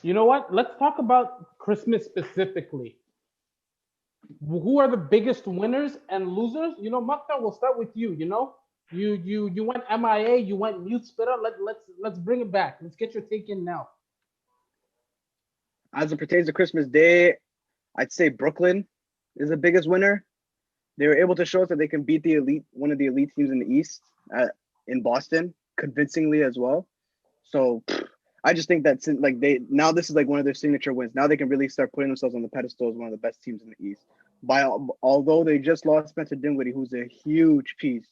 You know what? Let's talk about Christmas specifically. Who are the biggest winners and losers? Makta, we'll start with you. You went MIA, you went mute spitter. Let's bring it back. Let's get your take in now. As it pertains to Christmas Day, I'd say Brooklyn is the biggest winner. They were able to show us that they can beat one of the elite teams in the East in Boston, convincingly as well. So I just think that this is like one of their signature wins. Now they can really start putting themselves on the pedestal as one of the best teams in the East. Although they just lost Spencer Dinwiddie, who's a huge piece.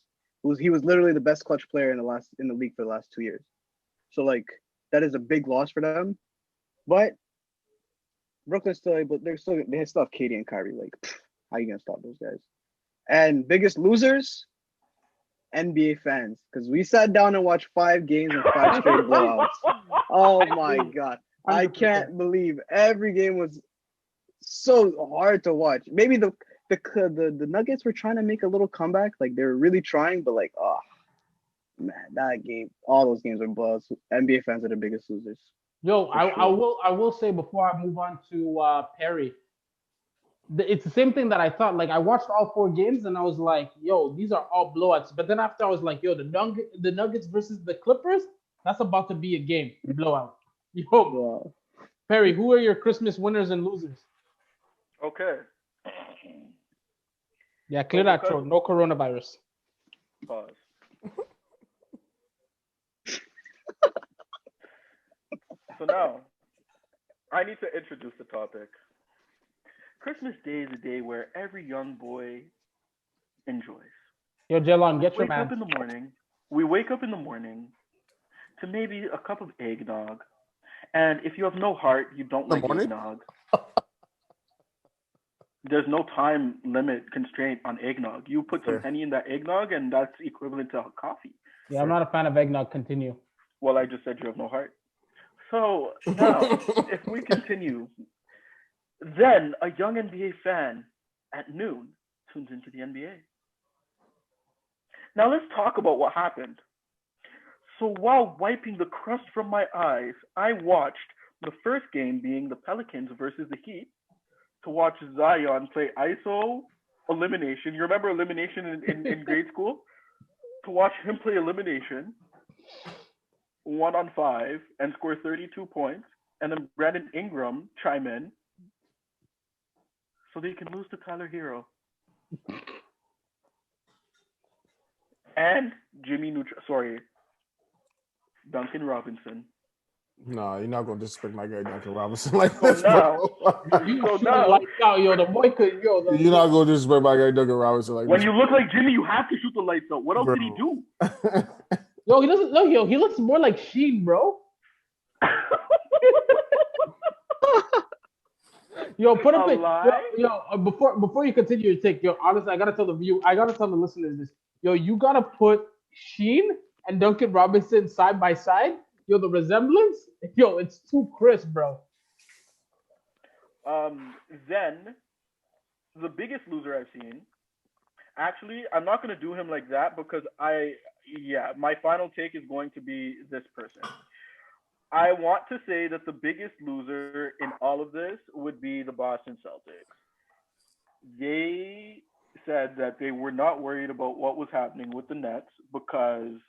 He was literally the best clutch player in the league for the last 2 years. So like that is a big loss for them. But Brooklyn's still able. They still have Katie and Kyrie. Like, how are you gonna stop those guys? And biggest losers, NBA fans, because we sat down and watched 5 games and 5 straight blowouts. Oh my god, I can't believe every game was so hard to watch. Maybe the Nuggets were trying to make a little comeback, like they were really trying, but like, oh man, all those games were blowouts. NBA fans are the biggest losers. Yo, I will say before I move on to Perry, it's the same thing that I thought. Like I watched all 4 games and I was like, yo, these are all blowouts. But then after I was like, yo, the Nuggets versus the Clippers, that's about to be a game blowout. Yo, Wow. Perry, who are your Christmas winners and losers? Okay. Yeah, clear that throat. No coronavirus. Pause. So now, I need to introduce the topic. Christmas Day is a day where every young boy enjoys. Yo, Jelon, get your man. We wake up in the morning to maybe a cup of eggnog. And if you have no heart, you don't like eggnog. There's no time limit constraint on eggnog. You put some honey in that eggnog, and that's equivalent to coffee. Yeah, I'm not a fan of eggnog. Continue. Well, I just said you have no heart. So now, if we continue, then a young NBA fan at noon tunes into the NBA. Now let's talk about what happened. So while wiping the crust from my eyes, I watched the first game being the Pelicans versus the Heat to watch Zion play ISO elimination. You remember elimination in grade school? To watch him play elimination 1-on-5 and score 32 points, and then Brandon Ingram chime in so they can lose to Tyler Hero. And Duncan Robinson. No, you're not gonna disrespect my guy Duncan Robinson like this. You're not gonna disrespect my guy Duncan Robinson like when this. you look like Jimmy, you have to shoot the lights out. What else did he do? Yo, he doesn't look. Yo, he looks more like Sheen, bro. Yo, put up before you continue your take. Yo, honestly, I gotta tell the listeners this. Yo, you gotta put Sheen and Duncan Robinson side by side. Yo, the resemblance. Yo, it's too crisp, bro. Then the biggest loser I've seen. Actually, I'm not gonna do him like that because my final take is going to be this person. I want to say that the biggest loser in all of this would be the Boston Celtics. They said that they were not worried about what was happening with the Nets because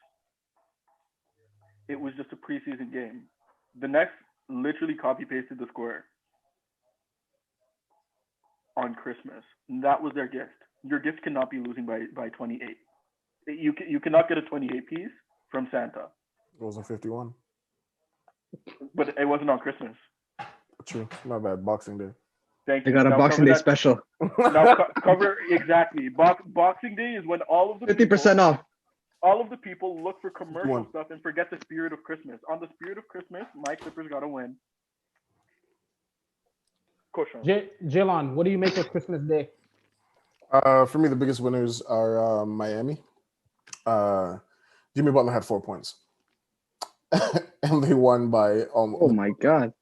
it was just a preseason game. The Nets literally copy-pasted the score on Christmas. And that was their gift. Your gift cannot be losing by 28. You cannot get a 28 piece from Santa. It was a 51. But it wasn't on Christmas. True. My bad. Boxing Day. Thank you. They got a Boxing Day special. Now cover exactly. Boxing Day is when all of the 50% off. All of the people look for commercial stuff and forget the spirit of Christmas. On the spirit of Christmas, my Clippers got to win. Jelon, what do you make of Christmas Day? For me, the biggest winners are Miami. Jimmy Butler had 4 points. And they won by oh my god.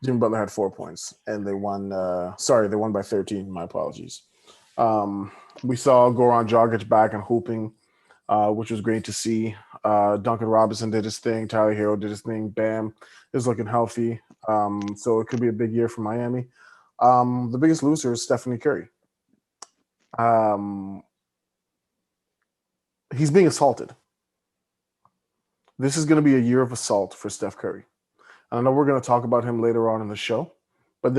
Jimmy Butler had 4 points and they won they won by 13. My apologies. We saw Goran Dragic back and hooping, which was great to see. Duncan Robinson did his thing, Tyler Hero did his thing, Bam is looking healthy. So it could be a big year for Miami. The biggest loser is Stephanie Curry. He's being assaulted. This is going to be a year of assault for Steph Curry. And I know we're going to talk about him later on in the show, but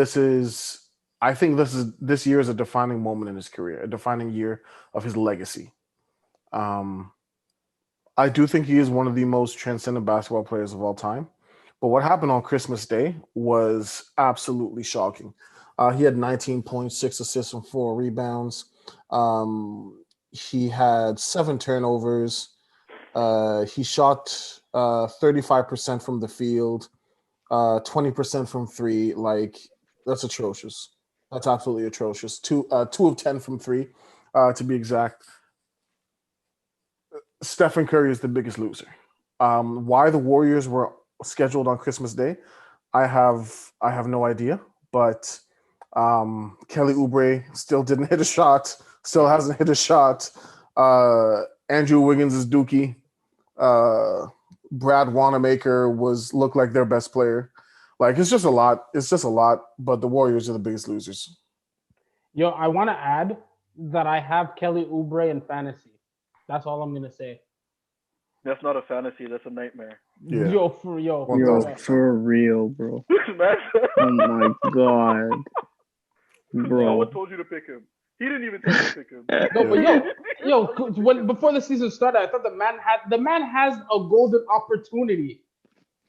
I think this year is a defining moment in his career, a defining year of his legacy. I do think he is one of the most transcendent basketball players of all time. But what happened on Christmas Day was absolutely shocking. He had 19 points, 6 assists, and 4 rebounds. He had 7 turnovers. He shot 35% from the field, 20% from 3. Like, that's atrocious. That's absolutely atrocious. 2 of 10 from 3, to be exact. Stephen Curry is the biggest loser. Why the Warriors were scheduled on Christmas Day, I have no idea. But Kelly Oubre still didn't hit a shot. Still hasn't hit a shot. Andrew Wiggins is dookie. Brad Wanamaker looked like their best player. Like, it's just a lot. It's just a lot. But the Warriors are the biggest losers. Yo, I want to add that I have Kelly Oubre in fantasy. That's all I'm gonna say. That's not a fantasy. That's a nightmare. Yeah. Yo, for real, bro. Oh my god, bro. No one told you to pick him. He didn't even tell you to pick him. No, but before the season started, I thought the man has a golden opportunity.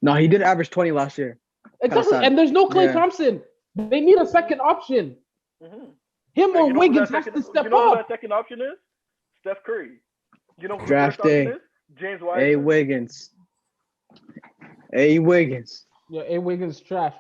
No, he did average 20 last year. Exactly, and there's no Klay Thompson. They need a second option. Mm-hmm. Him or Wiggins has to step You know who up. that second option is? Steph Curry. You know who Draft the first day. option is? James Wiseman. Wiggins. Yeah, A. Wiggins trash.